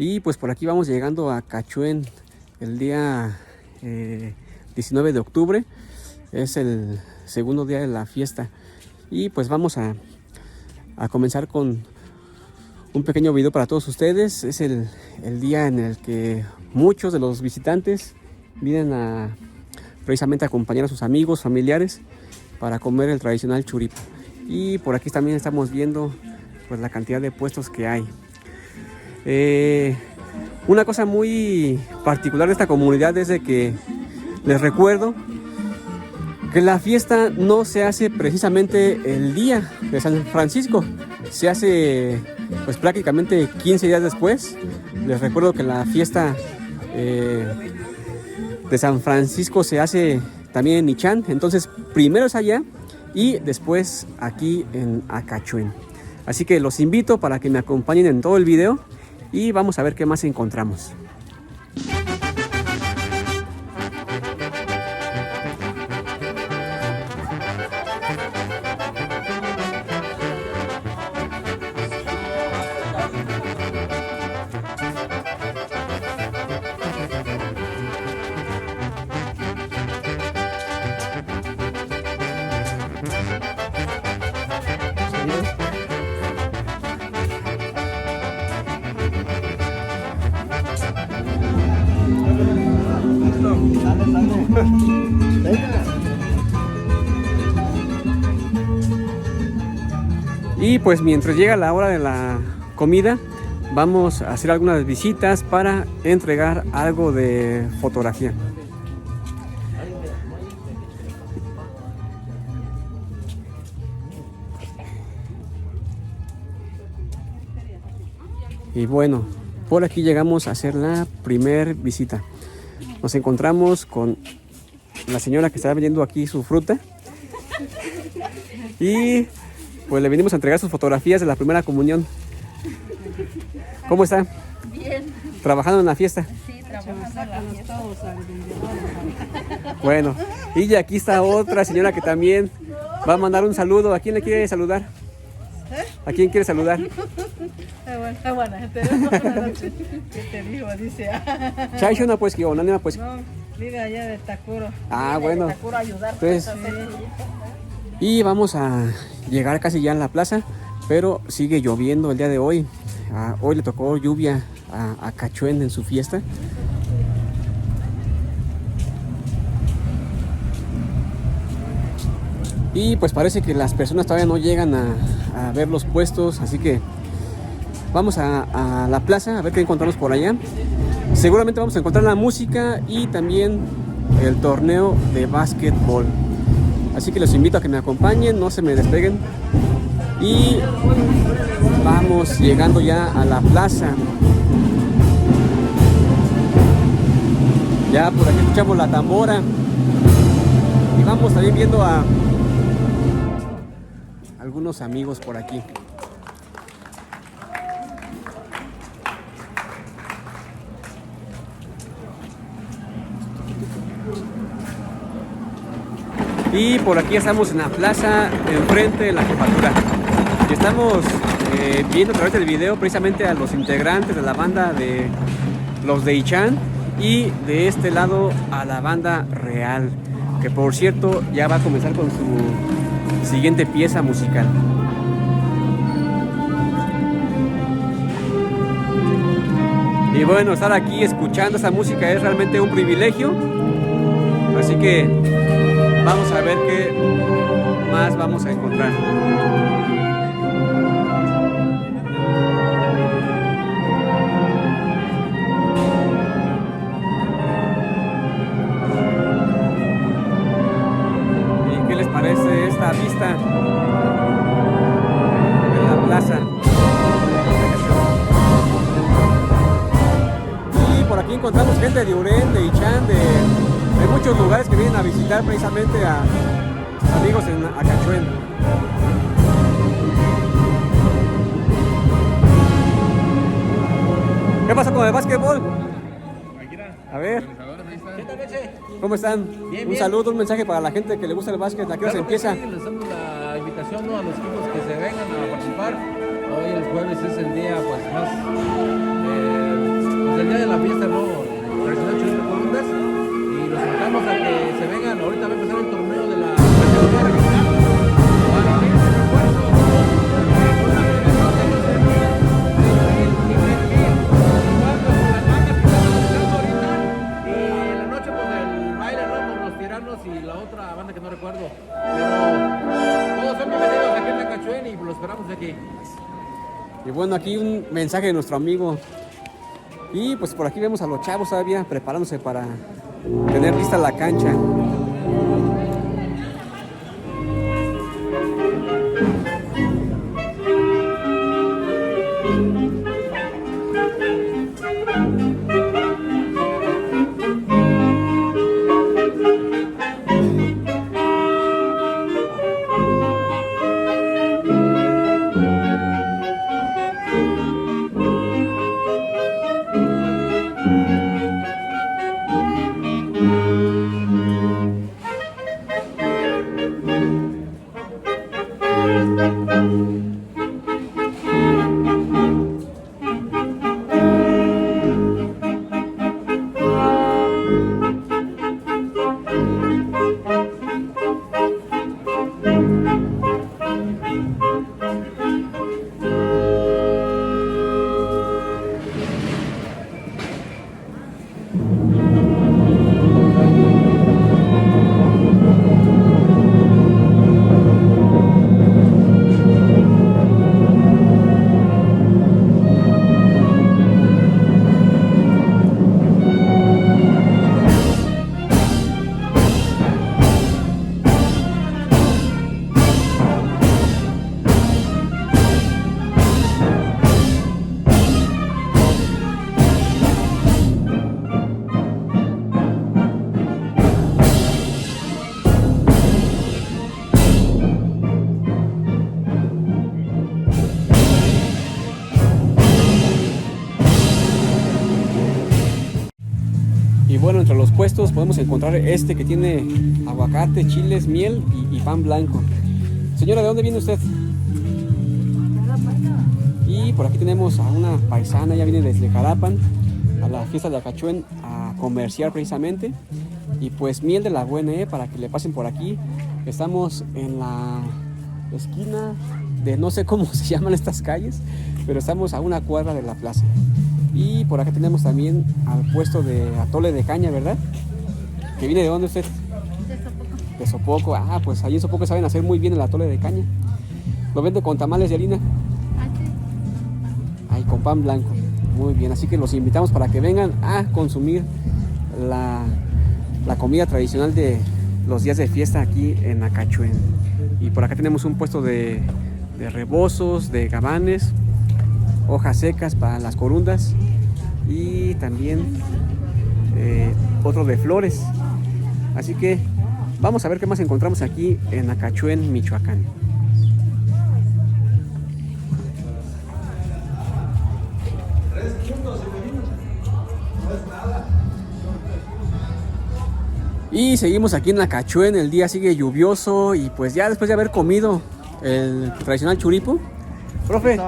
Y pues por aquí vamos llegando a Cachuén el día 19 de octubre. Es el segundo día de la fiesta. Y pues vamos a comenzar con un pequeño video para todos ustedes. Es el día en el que muchos de los visitantes vienen a precisamente a acompañar a sus amigos, familiares para comer el tradicional churipo. Y por aquí también estamos viendo pues la cantidad de puestos que hay. Una cosa muy particular de esta comunidad es de que les recuerdo que la fiesta no se hace precisamente el día de San Francisco, se hace pues prácticamente 15 días después. Les recuerdo que la fiesta de San Francisco se hace también en Ichán, entonces primero es allá y después aquí en Acachuén. Así que los invito para que me acompañen en todo el video y vamos a ver qué más encontramos. Y pues mientras llega la hora de la comida, vamos a hacer algunas visitas para entregar algo de fotografía. Y bueno, por aquí llegamos a hacer la primer visita. Nos encontramos con la señora que está vendiendo aquí su fruta. Y pues le venimos a entregar sus fotografías de la primera comunión. ¿Cómo está? Bien. ¿Trabajando en la fiesta? Sí, trabajando en la fiesta. Bueno, y aquí está otra señora que también va a mandar un saludo. ¿A quién le quiere saludar? ¿A quién quiere saludar? Buena gente. ¿Qué te digo? Dice. Chaishona pues que onanima pues. No, vive allá de Takuro. Ah, bueno. De Takuro ayudar. Entonces, y vamos a llegar casi ya a la plaza, pero sigue lloviendo el día de hoy. Hoy le tocó lluvia a Cachuén en su fiesta. Y pues parece que las personas todavía no llegan a ver los puestos, así que vamos a la plaza a ver qué encontramos por allá. Seguramente vamos a encontrar la música y también el torneo de básquetbol. Así que los invito a que me acompañen, no se me despeguen. Y vamos llegando ya a la plaza. Ya por aquí escuchamos la tambora. Y vamos también viendo a algunos amigos por aquí. Y por aquí estamos en la plaza, enfrente de la jefatura. Y estamos viendo a través del video precisamente a los integrantes de la banda de los de Ichán y de este lado a la banda real, que por cierto ya va a comenzar con su siguiente pieza musical. Y bueno, estar aquí escuchando esta música es realmente un privilegio. Así que vamos a ver qué más vamos a encontrar. ¿Y qué les parece esta vista de la plaza? Y por aquí encontramos gente de Urén, de Ichán, de muchos lugares que vienen a visitar precisamente a amigos en Acachuén. ¿Qué pasa con el básquetbol? A ver. ¿Cómo están? Bien, Un saludo, un mensaje para la gente que le gusta el básquet. ¿A qué hora se empieza? Sí, les damos la invitación, ¿no?, a los equipos que se vengan a participar. Hoy el jueves es el día pues más Y bueno, aquí un mensaje de nuestro amigo. Y pues por aquí vemos a los chavos todavía preparándose para tener lista la cancha. Y bueno, entre los puestos podemos encontrar este que tiene aguacate, chiles, miel y pan blanco. Señora, ¿de dónde viene usted? Y por aquí tenemos a una paisana, ella viene desde Jalapan a la fiesta de Acachuen a comerciar precisamente. Y pues miel de la buena, para que le pasen por aquí. Estamos en la esquina de no sé cómo se llaman estas calles, pero estamos a una cuadra de la plaza. Y por acá tenemos también al puesto de atole de caña, ¿verdad? ¿Que viene de dónde usted? De Sopoco. Ah, pues ahí en Sopoco saben hacer muy bien el atole de caña. ¿Lo vende con tamales de harina? Ahí con pan blanco. Muy bien, así que los invitamos para que vengan a consumir la comida tradicional de los días de fiesta aquí en Acachuen. Y por acá tenemos un puesto de rebozos, de gabanes, hojas secas para las corundas y también otro de flores. Así que vamos a ver qué más encontramos aquí en Acachuen, Michoacán. Y seguimos aquí en Acachuen, el día sigue lluvioso y pues ya después de haber comido el tradicional churipo, profe,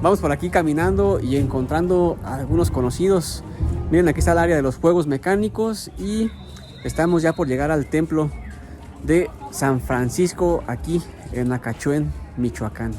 vamos por aquí caminando y encontrando a algunos conocidos. Miren, aquí está el área de los juegos mecánicos y estamos ya por llegar al templo de San Francisco aquí en Acachuen, Michoacán.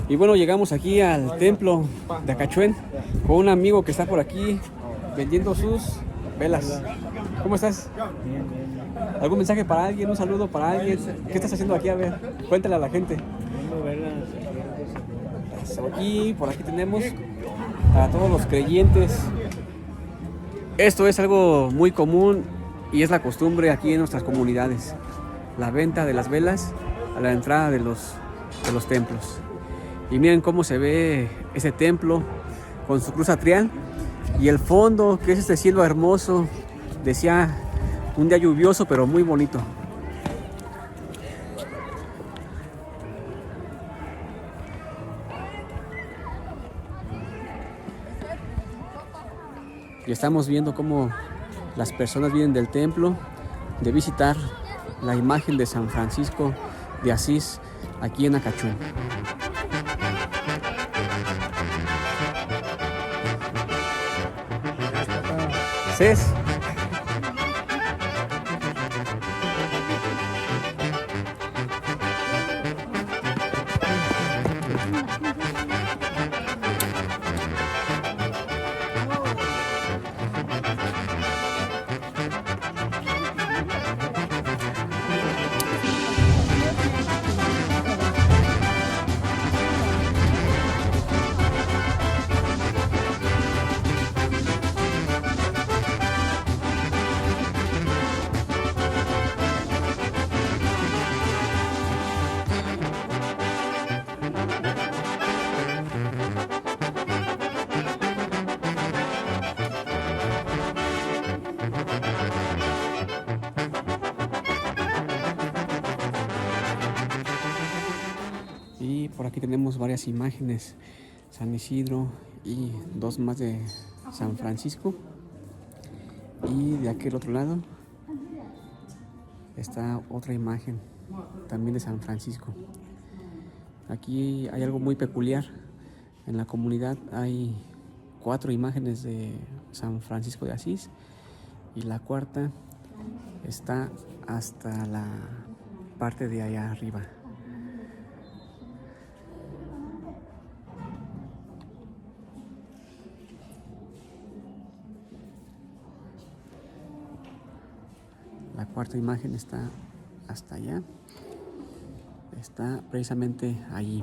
Y bueno, llegamos aquí al templo de Acachuen con un amigo que está por aquí vendiendo sus velas. ¿Cómo estás? ¿Algún mensaje para alguien? ¿Un saludo para alguien? ¿Qué estás haciendo aquí? A ver, cuéntale a la gente. Y por aquí tenemos para todos los creyentes. Esto es algo muy común y es la costumbre aquí en nuestras comunidades. La venta de las velas a la entrada de los templos. Y miren cómo se ve ese templo con su cruz atrial y el fondo, que es este cielo hermoso. Decía un día lluvioso, pero muy bonito. Y estamos viendo cómo las personas vienen del templo de visitar la imagen de San Francisco de Asís aquí en Acachuen. Cés. Y por aquí tenemos varias imágenes, San Isidro y dos más de San Francisco. Y de aquel otro lado está otra imagen también de San Francisco. Aquí hay algo muy peculiar. En la comunidad hay 4 imágenes de San Francisco de Asís y la cuarta está hasta la parte de allá arriba. La cuarta imagen está hasta allá. Está precisamente allí.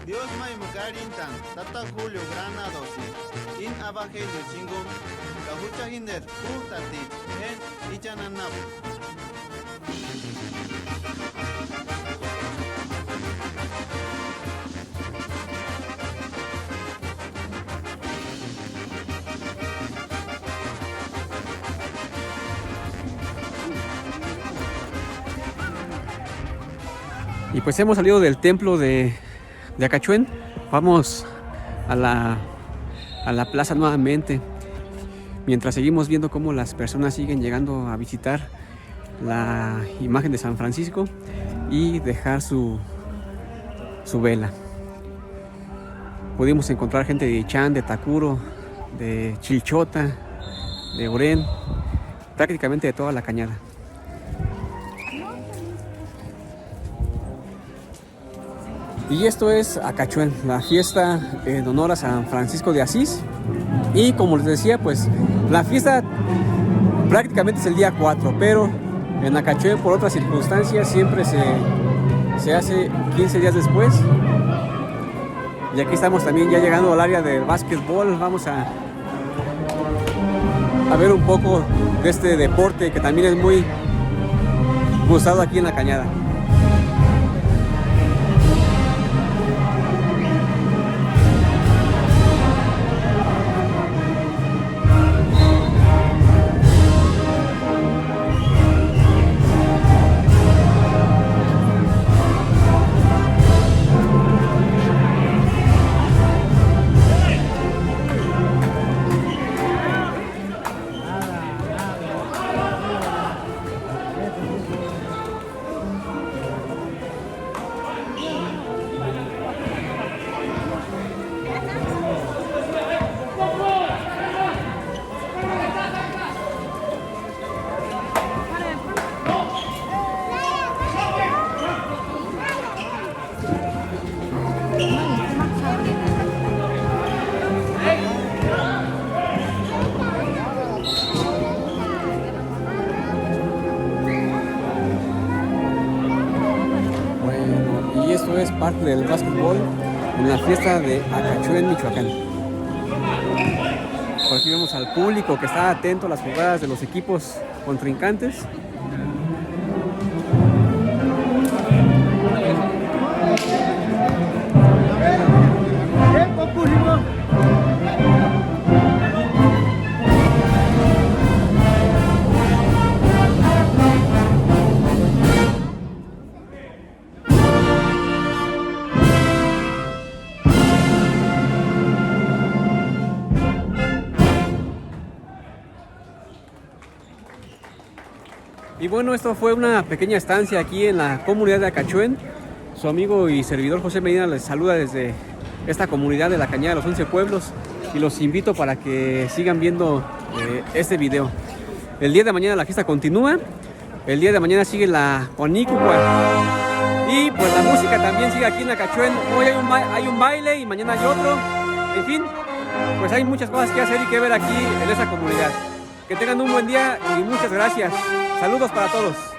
Dios may mukarintan, tata Julio Granados, in abajelio chingum, kahucha hinder, tatit, en ichananap. Y pues hemos salido del templo de Acachuén. Vamos a la plaza nuevamente, mientras seguimos viendo cómo las personas siguen llegando a visitar la imagen de San Francisco y dejar su vela. Pudimos encontrar gente de Ichán, de Tacuro, de Chilchota, de Orén, prácticamente de toda la cañada. Y esto es Acachuén, la fiesta en honor a San Francisco de Asís. Y como les decía, pues la fiesta prácticamente es el día 4, pero en Acachuén por otras circunstancias siempre se hace 15 días después. Y aquí estamos también ya llegando al área del básquetbol. Vamos a ver un poco de este deporte que también es muy gustado aquí en la cañada. Esto es parte del básquetbol en la fiesta de Acachuén, Michoacán. Por aquí vemos al público que está atento a las jugadas de los equipos contrincantes. Y bueno, esto fue una pequeña estancia aquí en la comunidad de Acachuén. Su amigo y servidor José Medina les saluda desde esta comunidad de la Cañada de los 11 Pueblos y los invito para que sigan viendo este video. El día de mañana la fiesta continúa, el día de mañana sigue la Juanicucua y pues la música también sigue aquí en Acachuén. Hoy hay un baile y mañana hay otro, en fin, pues hay muchas cosas que hacer y que ver aquí en esa comunidad. Que tengan un buen día y muchas gracias. Saludos para todos.